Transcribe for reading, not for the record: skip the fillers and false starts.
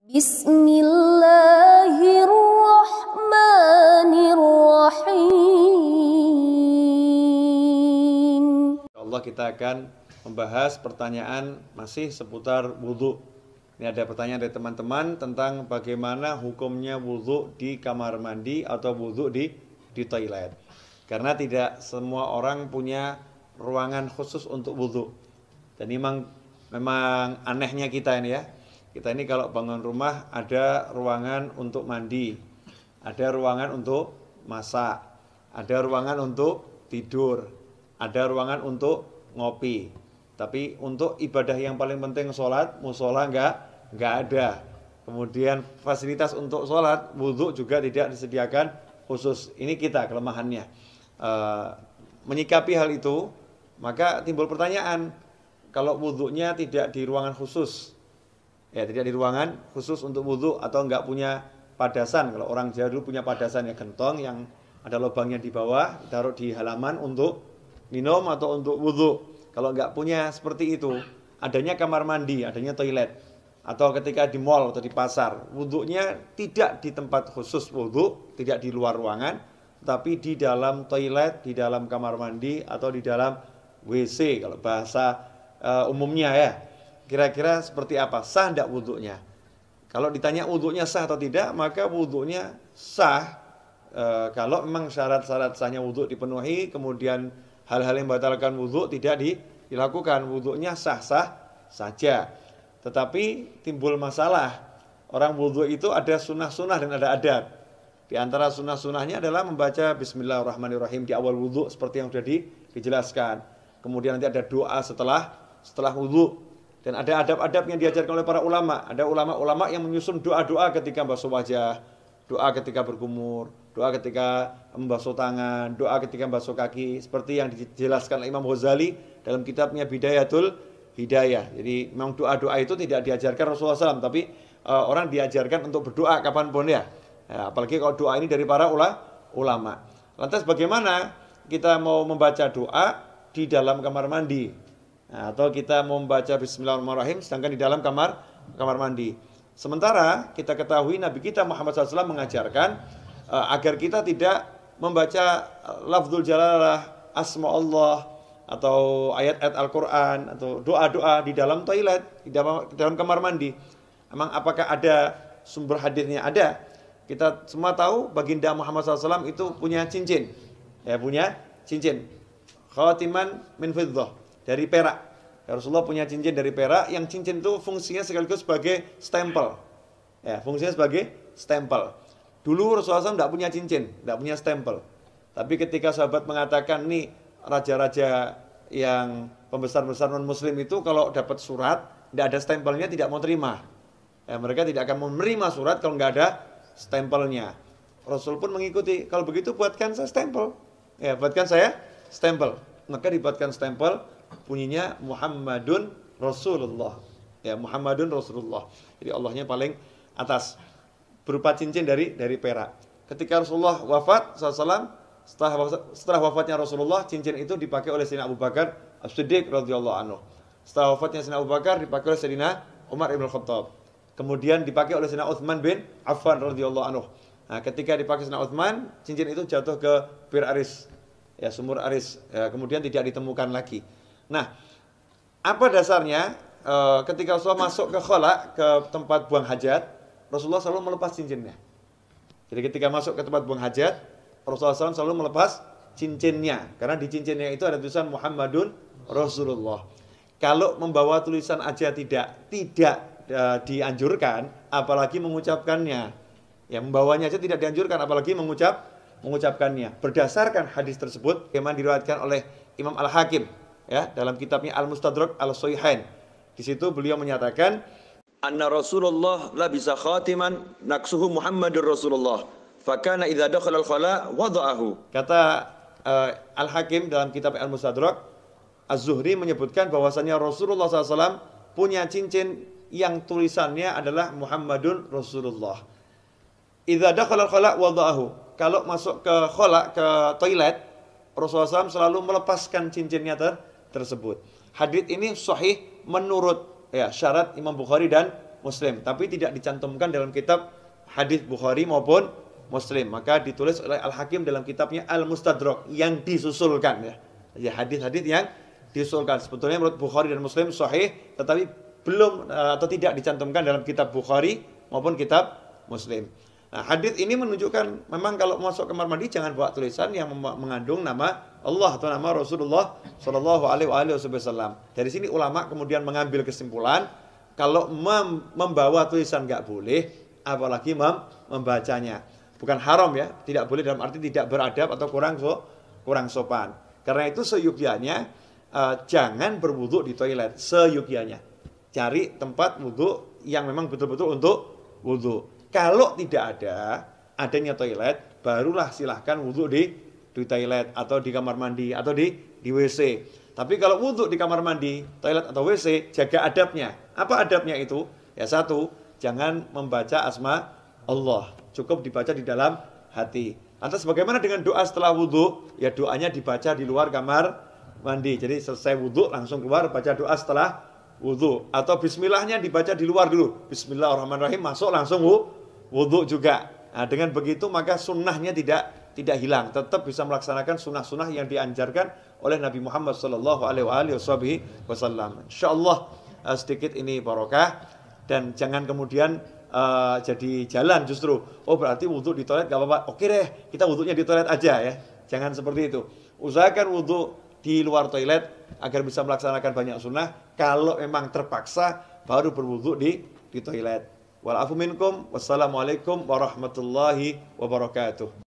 Bismillahirrahmanirrahim. Allah, kita akan membahas pertanyaan masih seputar wudhu. Ini ada pertanyaan dari teman-teman tentang bagaimana hukumnya wudhu di kamar mandi atau wudhu di toilet. Karena tidak semua orang punya ruangan khusus untuk wudhu. Dan memang anehnya kita ini ya. Kita ini kalau bangun rumah ada ruangan untuk mandi, ada ruangan untuk masak, ada ruangan untuk tidur, ada ruangan untuk ngopi. Tapi untuk ibadah yang paling penting sholat, musola nggak ada. Kemudian fasilitas untuk sholat, wudhu juga tidak disediakan khusus. Ini kita kelemahannya. Menyikapi hal itu, maka timbul pertanyaan, kalau wudhunya tidak di ruangan khusus, ya tidak di ruangan khusus untuk wudhu atau nggak punya padasan. Kalau orang Jawa dulu punya padasan ya, gentong yang ada lubangnya di bawah, taruh di halaman untuk minum atau untuk wudhu. Kalau nggak punya seperti itu, adanya kamar mandi, adanya toilet, atau ketika di mall atau di pasar, wudhunya tidak di tempat khusus wudhu, tidak di luar ruangan, tapi di dalam toilet, di dalam kamar mandi, atau di dalam WC kalau bahasa umumnya ya. Kira-kira seperti apa? Sah tidak wudhunya? Kalau ditanya wudhunya sah atau tidak, maka wudhunya sah kalau memang syarat-syarat sahnya wudhu dipenuhi, kemudian hal-hal yang membatalkan wudhu tidak dilakukan, wudhunya sah-sah saja. Tetapi timbul masalah, orang wudhu itu ada sunnah-sunnah dan ada adab. Di antara sunnah-sunnahnya adalah membaca Bismillahirrahmanirrahim di awal wudhu seperti yang sudah dijelaskan. Kemudian nanti ada doa setelah wudhu. Dan ada adab-adab yang diajarkan oleh para ulama. Ada ulama-ulama yang menyusun doa-doa ketika basuh wajah, doa ketika berkumur, doa ketika membasuh tangan, doa ketika membasuh kaki, seperti yang dijelaskan oleh Imam Ghazali dalam kitabnya Bidayatul Hidayah. Jadi memang doa-doa itu tidak diajarkan Rasulullah SAW, tapi orang diajarkan untuk berdoa kapanpun ya. Apalagi kalau doa ini dari para ulama. Lantas bagaimana kita mau membaca doa di dalam kamar mandi? Atau kita mau membaca Bismillahirrahmanirrahim sedangkan di dalam kamar mandi. Sementara kita ketahui Nabi kita Muhammad SAW mengajarkan agar kita tidak membaca lafzul jalalah, asma Allah, atau ayat-ayat Al-Quran, atau doa-doa di dalam toilet, di dalam kamar mandi. Emang apakah ada sumber hadisnya? Ada. Kita semua tahu baginda Muhammad SAW itu punya cincin. Ya, punya cincin. Khatiman min fiddah, dari perak. Ya, Rasulullah punya cincin dari perak, yang cincin itu fungsinya sekaligus sebagai stempel. Ya, fungsinya sebagai stempel. Dulu Rasulullah SAW tidak punya cincin, tidak punya stempel. Tapi ketika sahabat mengatakan, nih raja-raja yang pembesar-besar non-muslim itu kalau dapat surat, tidak ada stempelnya tidak mau terima. Ya, mereka tidak akan menerima surat kalau nggak ada stempelnya. Rasul pun mengikuti, kalau begitu buatkan saya stempel. Ya, buatkan saya stempel. Maka dibuatkan stempel, bunyinya Muhammadun Rasulullah. Ya, Muhammadun Rasulullah. Jadi Allahnya paling atas, berupa cincin dari perak. Ketika Rasulullah wafat SAW, setelah wafatnya Rasulullah, cincin itu dipakai oleh Sayyidina Abu Bakar As-Siddiq radhiyallahu anhu. Setelah wafatnya Sayyidina Abu Bakar, dipakai oleh Sayyidina Umar ibn Khattab. Kemudian dipakai oleh Sayyidina Utsman bin Affan radhiyallahu anhu. Nah, ketika dipakai Sayyidina Utsman, cincin itu jatuh ke Bir Aris, ya, sumur Aris, ya, kemudian tidak ditemukan lagi. Nah, apa dasarnya? Ketika Rasulullah masuk ke khala, ke tempat buang hajat, Rasulullah selalu melepas cincinnya. Jadi ketika masuk ke tempat buang hajat, Rasulullah SAW selalu melepas cincinnya, karena di cincinnya itu ada tulisan Muhammadun Rasulullah. Kalau membawa tulisan aja tidak dianjurkan, apalagi mengucapkannya. Ya, membawanya aja tidak dianjurkan, apalagi mengucapkannya. Berdasarkan hadis tersebut, yang diriwayatkan oleh Imam Al-Hakim, ya, dalam kitabnya Al-Mustadrak Al-Sahihain. Di situ beliau menyatakan, anna Rasulullah labisa khatiman naqsuhu Muhammadur Rasulullah, fakana idza dakhala al-khala wada'ahu. Kata Al-Hakim dalam kitab Al-Mustadrak, Az-Zuhri menyebutkan bahwasanya Rasulullah SAW punya cincin yang tulisannya adalah Muhammadun Rasulullah. Idza dakhala al-khala wada'ahu. Kalau masuk ke khala, ke toilet, Rasulullah SAW selalu melepaskan cincinnya tersebut. Hadits ini sahih menurut ya syarat Imam Bukhari dan Muslim, tapi tidak dicantumkan dalam kitab hadis Bukhari maupun Muslim. Maka ditulis oleh Al-Hakim dalam kitabnya Al-Mustadrak yang disusulkan ya. Ya, hadis-hadis yang disusulkan. Sebetulnya menurut Bukhari dan Muslim sahih, tetapi belum atau tidak dicantumkan dalam kitab Bukhari maupun kitab Muslim. Nah, hadis ini menunjukkan memang kalau masuk kamar mandi jangan bawa tulisan yang mengandung nama Allah atau nama Rasulullah Shallallahu Alaihi Wasallam. Dari sini ulama kemudian mengambil kesimpulan kalau membawa tulisan nggak boleh, apalagi membacanya. Bukan haram ya, tidak boleh dalam arti tidak beradab atau kurang sopan. Karena itu seyogyanya jangan berwudu di toilet, seyogyanya. Cari tempat wudu yang memang betul-betul untuk wudu. Kalau tidak adanya toilet, barulah silahkan wudu di toilet atau di kamar mandi atau di WC. Tapi kalau wudu di kamar mandi, toilet atau WC, jaga adabnya. Apa adabnya itu? Ya satu, jangan membaca asma Allah. Cukup dibaca di dalam hati. Lantas bagaimana dengan doa setelah wudu? Ya doanya dibaca di luar kamar mandi. Jadi selesai wudu langsung keluar baca doa setelah wudu. Atau bismillahnya dibaca di luar dulu. Bismillahirrahmanirrahim, masuk langsung wudu juga. Nah, dengan begitu maka sunnahnya tidak hilang, tetap bisa melaksanakan sunnah-sunnah yang dianjarkan oleh Nabi Muhammad Sallallahu Alaihi Wasallam. Insyaallah sedikit ini barokah dan jangan kemudian jadi jalan justru. Oh berarti wudu di toilet gak apa-apa. Oke deh, kita wudunya di toilet aja ya. Jangan seperti itu. Usahakan wudu di luar toilet agar bisa melaksanakan banyak sunnah. Kalau memang terpaksa baru berwudu di toilet. Wal afu minkum. Wassalamualaikum warahmatullahi wabarakatuh.